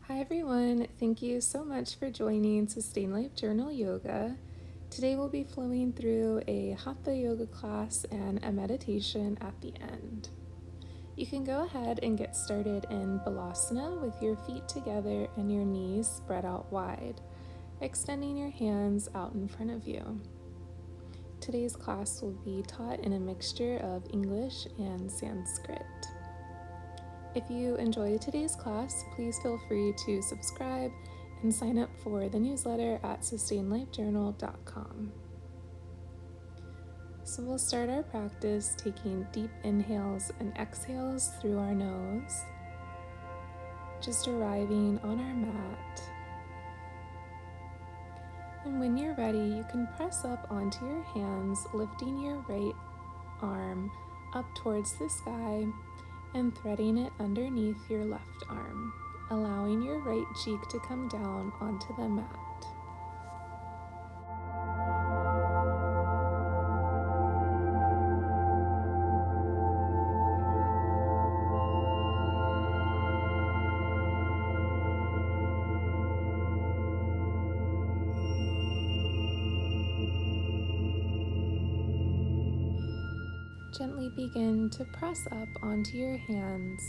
Hi everyone, thank you so much for joining Sustain Life Journal Yoga. Today we'll be flowing through a Hatha yoga class and a meditation at the end. You can go ahead and get started in Balasana with your feet together and your knees spread out wide, extending your hands out in front of you. Today's class will be taught in a mixture of English and Sanskrit. If you enjoyed today's class, please feel free to subscribe and sign up for the newsletter at sustainlifejournal.com. So we'll start our practice taking deep inhales and exhales through our nose, just arriving on our mat. And when you're ready, you can press up onto your hands, lifting your right arm up towards the sky and threading it underneath your left arm, allowing your right cheek to come down onto the mat. Gently begin to press up onto your hands,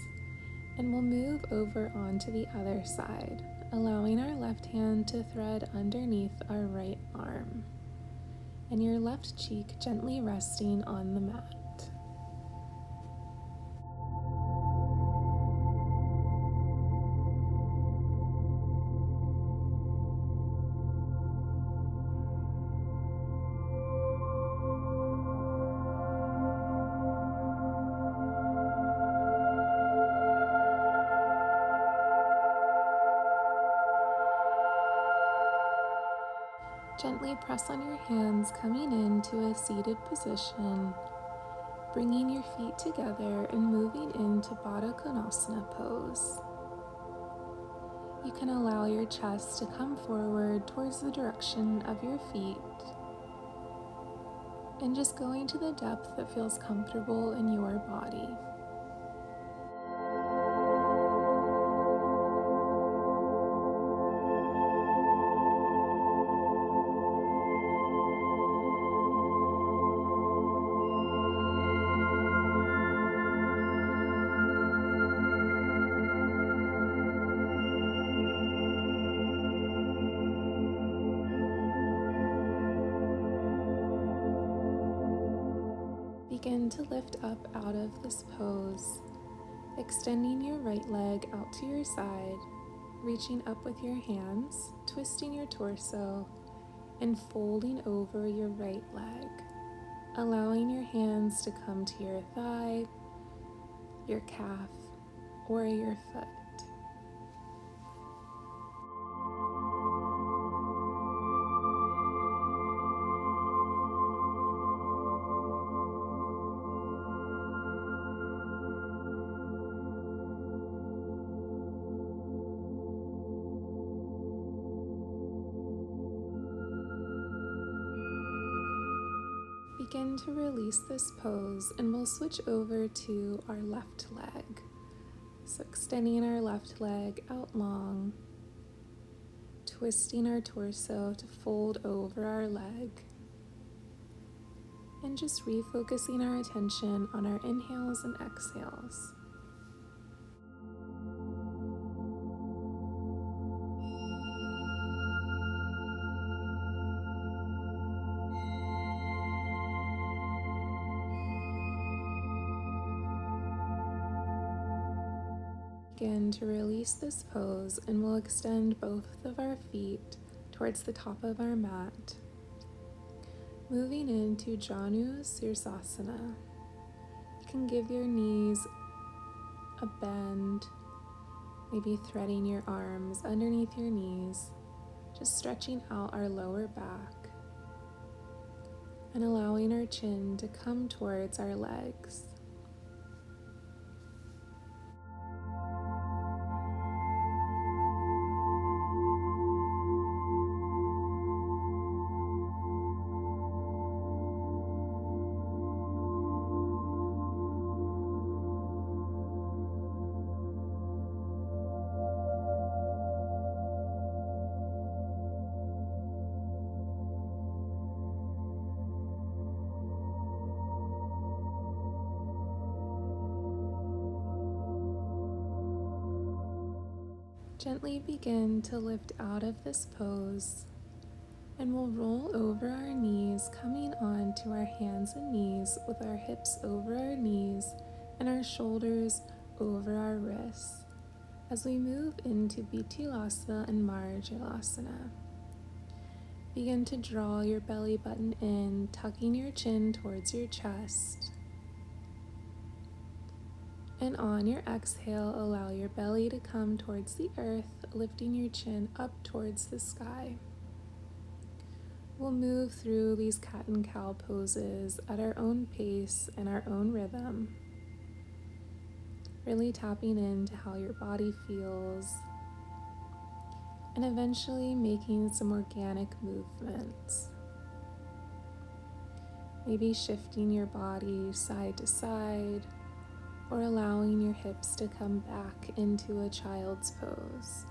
and we'll move over onto the other side, allowing our left hand to thread underneath our right arm, and your left cheek gently resting on the mat. Gently press on your hands, coming into a seated position, bringing your feet together and moving into Baddha Konasana pose. You can allow your chest to come forward towards the direction of your feet and just going to the depth that feels comfortable in your body. Begin to lift up out of this pose, extending your right leg out to your side, reaching up with your hands, twisting your torso, and folding over your right leg, allowing your hands to come to your thigh, your calf, or your foot. Begin to release this pose, and we'll switch over to our left leg. So extending our left leg out long, twisting our torso to fold over our leg, and just refocusing our attention on our inhales and exhales. Begin to release this pose, and we'll extend both of our feet towards the top of our mat, moving into Janu Sirsasana. You can give your knees a bend, maybe threading your arms underneath your knees, just stretching out our lower back and allowing our chin to come towards our legs. Gently begin to lift out of this pose, and we'll roll over our knees, coming onto our hands and knees with our hips over our knees and our shoulders over our wrists as we move into Bitilasana and Marjalasana. Begin to draw your belly button in, tucking your chin towards your chest. And on your exhale, allow your belly to come towards the earth, lifting your chin up towards the sky. We'll move through these cat and cow poses at our own pace and our own rhythm, really tapping into how your body feels, and eventually making some organic movements. Maybe shifting your body side to side, or allowing your hips to come back into a child's pose.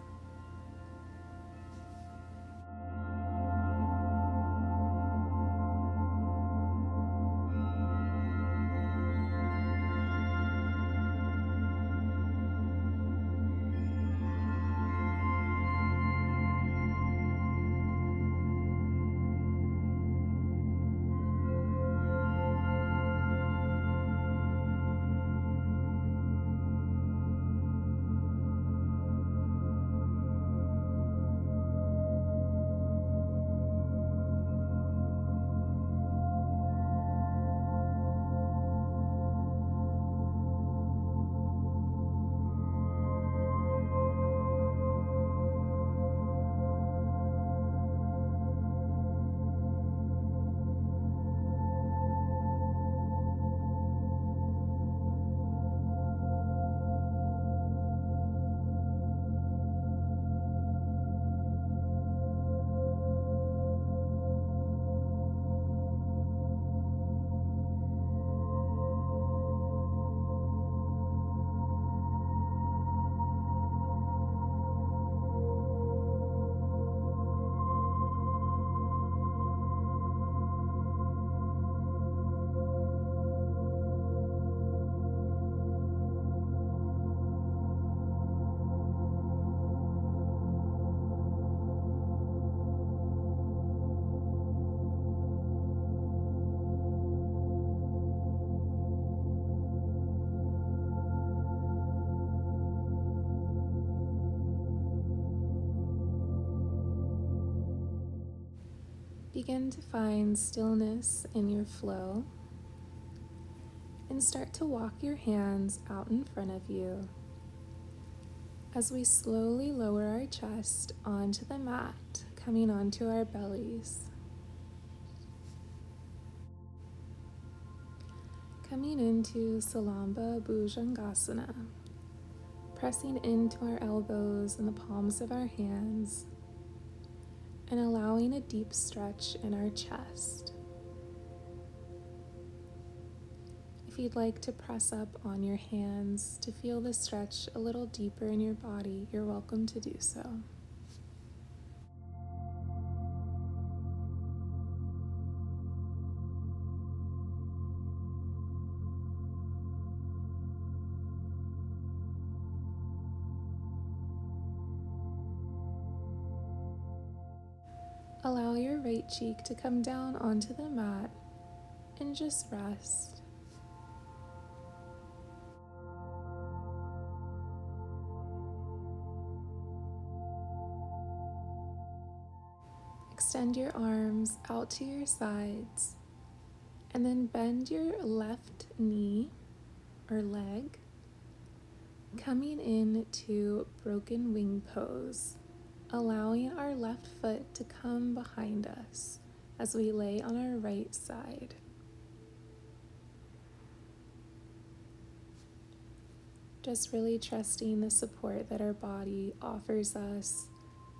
Begin to find stillness in your flow and start to walk your hands out in front of you as we slowly lower our chest onto the mat, coming onto our bellies. Coming into Salamba Bhujangasana, pressing into our elbows and the palms of our hands, and allowing a deep stretch in our chest. If you'd like to press up on your hands to feel the stretch a little deeper in your body, you're welcome to do so. Allow your right cheek to come down onto the mat and just rest. Extend your arms out to your sides and then bend your left knee or leg, coming into broken wing pose, allowing our left foot to come behind us as we lay on our right side. Just really trusting the support that our body offers us,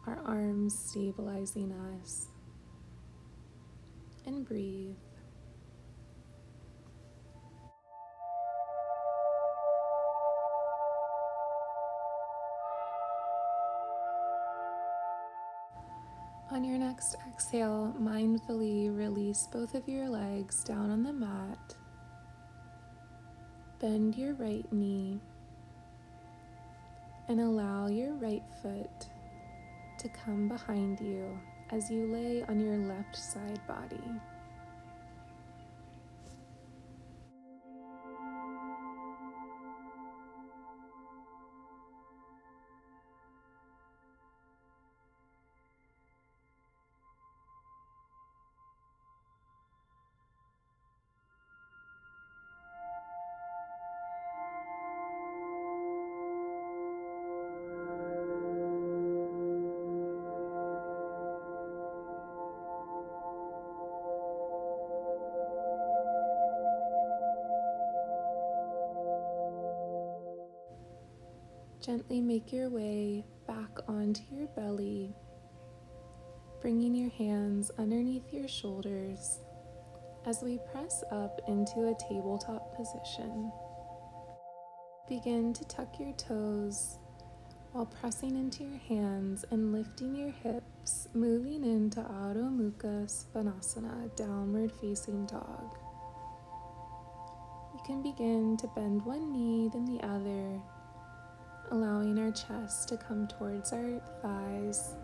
our arms stabilizing us, and breathe. On your next exhale, mindfully release both of your legs down on the mat. Bend your right knee And allow your right foot to come behind you as you lay on your left side body. Gently make your way back onto your belly, bringing your hands underneath your shoulders as we press up into a tabletop position. Begin to tuck your toes while pressing into your hands and lifting your hips, moving into Adho Mukha Svanasana, downward facing dog. You can begin to bend one knee, then the other, allowing our chest to come towards our thighs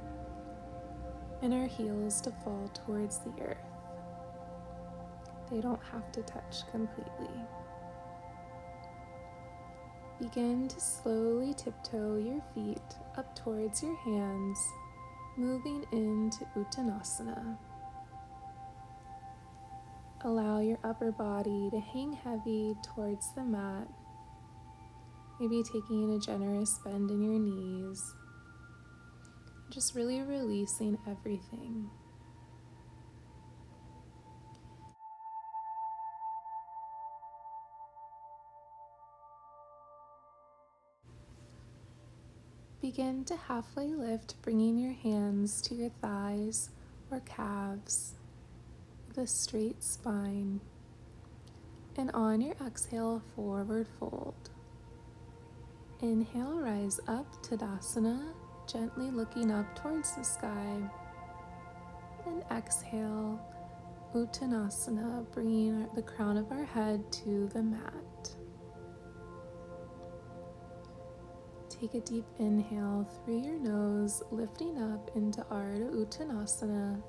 and our heels to fall towards the earth. They don't have to touch completely. Begin to slowly tiptoe your feet up towards your hands, moving into Uttanasana. Allow your upper body to hang heavy towards the mat, maybe taking a generous bend in your knees, just really releasing everything. Begin to halfway lift, bringing your hands to your thighs or calves with a straight spine. And on your exhale, forward fold. Inhale, rise up, Tadasana, gently looking up towards the sky. And exhale, Uttanasana, bringing the crown of our head to the mat. Take a deep inhale through your nose, lifting up into Ardha Uttanasana.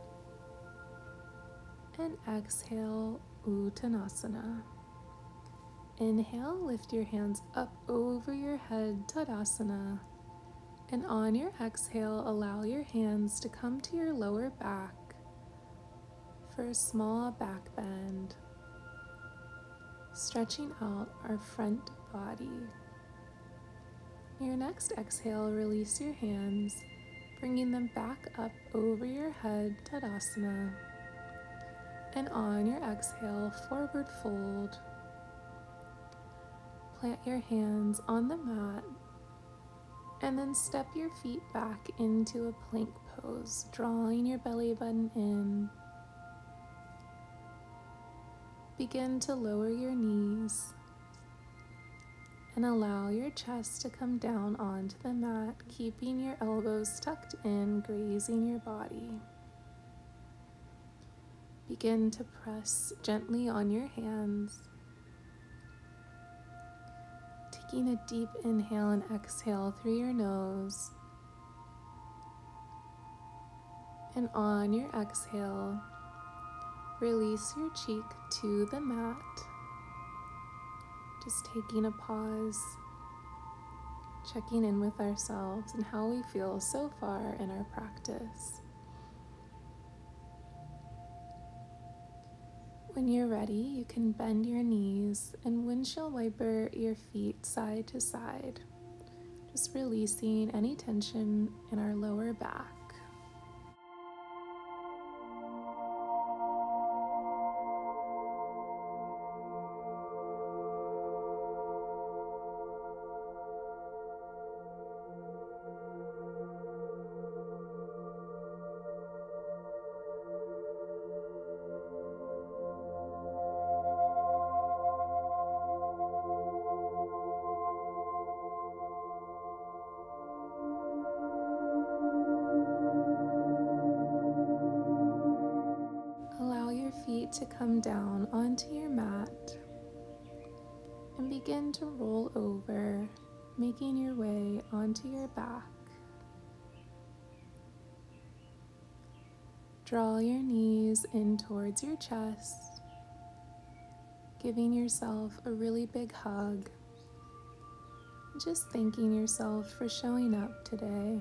And exhale, Uttanasana. Inhale, lift your hands up over your head, Tadasana. And on your exhale, allow your hands to come to your lower back for a small back bend, stretching out our front body. Your next exhale, release your hands, bringing them back up over your head, Tadasana. And on your exhale, forward fold. Plant your hands on the mat, and then step your feet back into a plank pose, drawing your belly button in. Begin to lower your knees and allow your chest to come down onto the mat, keeping your elbows tucked in, grazing your body. Begin to press gently on your hands. Taking a deep inhale and exhale through your nose. And on your exhale, release your cheek to the mat. Just taking a pause, checking in with ourselves and how we feel so far in our practice. When you're ready, you can bend your knees and windshield wiper your feet side to side, just releasing any tension in our lower back. Allow your feet to come down onto your mat and begin to roll over, making your way onto your back. Draw your knees in towards your chest, giving yourself a really big hug. Just thanking yourself for showing up today,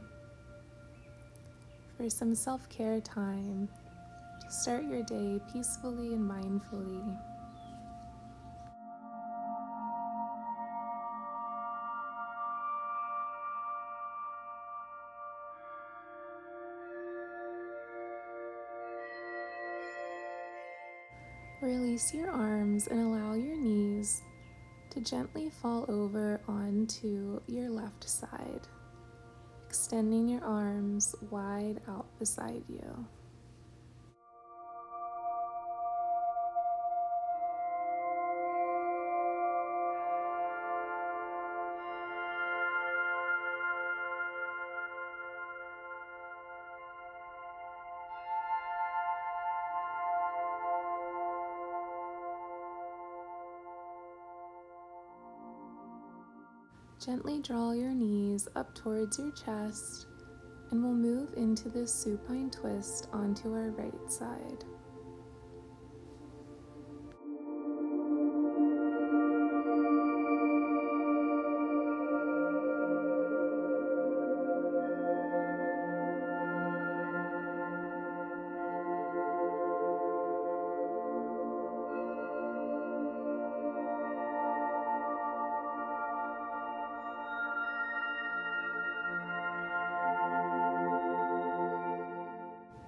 for some self-care time to start your day peacefully and mindfully. Release your arms and allow your knees to gently fall over onto your left side, extending your arms wide out beside you. Gently draw your knees up towards your chest, and we'll move into this supine twist onto our right side.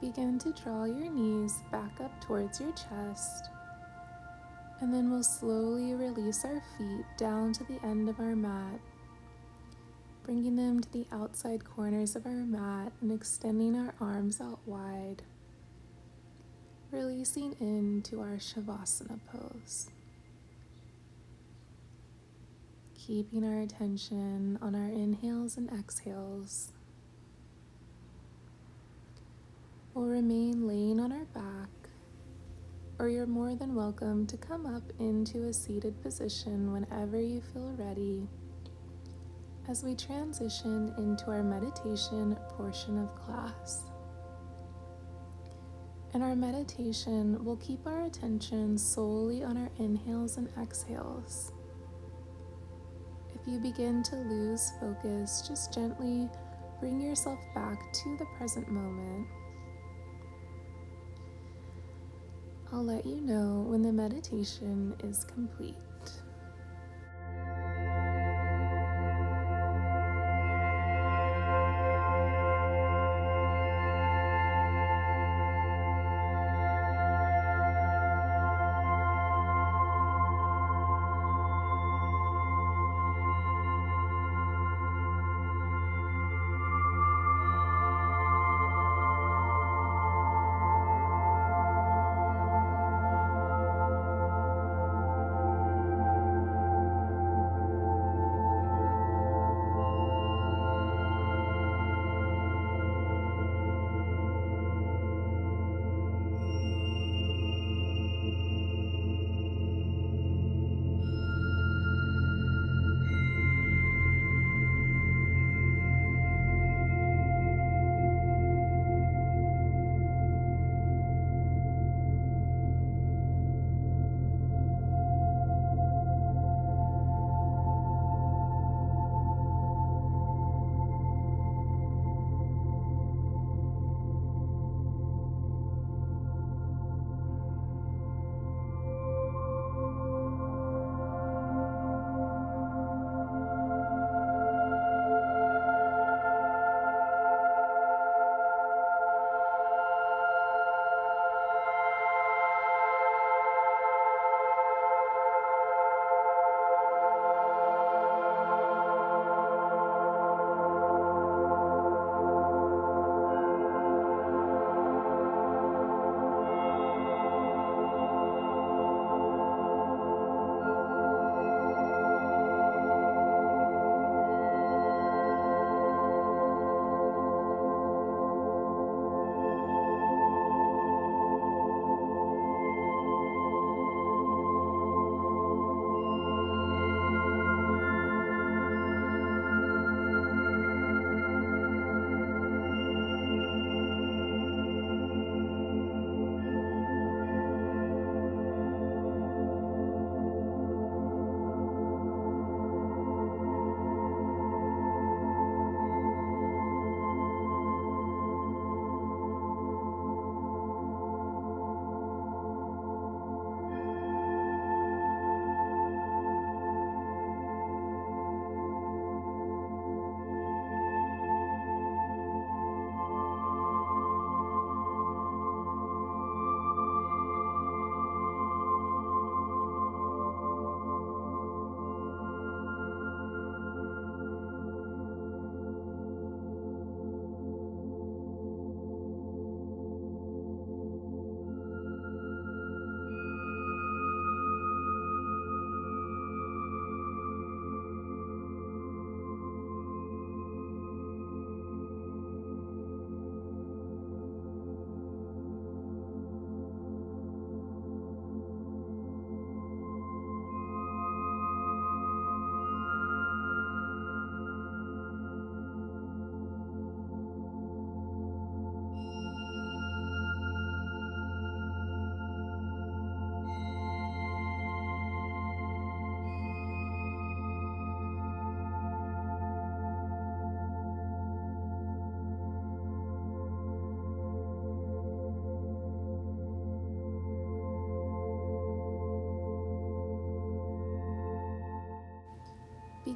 Begin to draw your knees back up towards your chest, and then we'll slowly release our feet down to the end of our mat, bringing them to the outside corners of our mat and extending our arms out wide, releasing into our Savasana pose. Keeping our attention on our inhales and exhales. We'll remain laying on our back, or you're more than welcome to come up into a seated position whenever you feel ready as we transition into our meditation portion of class. In our meditation, we'll keep our attention solely on our inhales and exhales. If you begin to lose focus, just gently bring yourself back to the present moment. I'll let you know when the meditation is complete.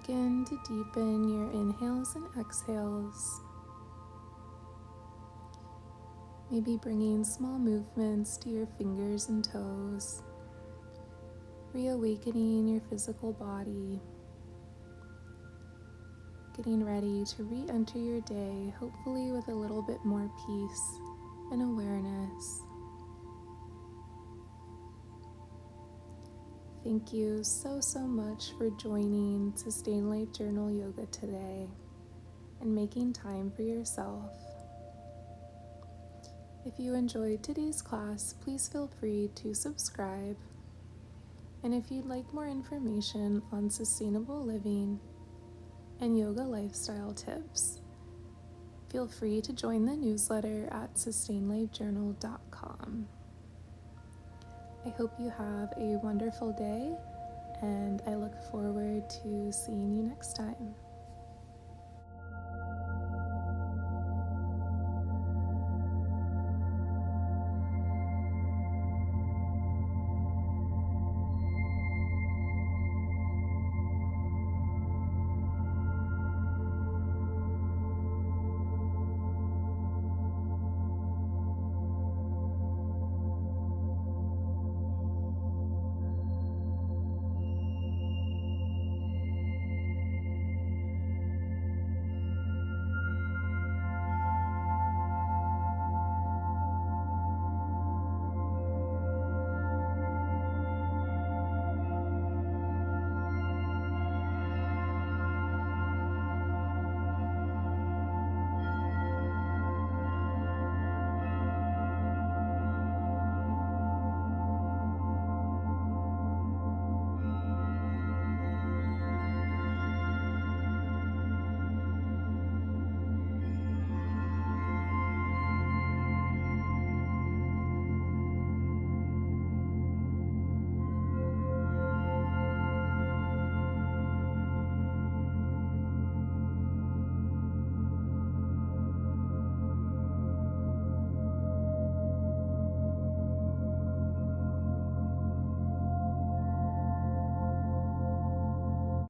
Begin to deepen your inhales and exhales, maybe bringing small movements to your fingers and toes, reawakening your physical body, getting ready to re-enter your day, hopefully with a little bit more peace and awareness. Thank you so much for joining Sustain Life Journal Yoga today and making time for yourself. If you enjoyed today's class, please feel free to subscribe. And if you'd like more information on sustainable living and yoga lifestyle tips, feel free to join the newsletter at sustainlifejournal.com. I hope you have a wonderful day, and I look forward to seeing you next time.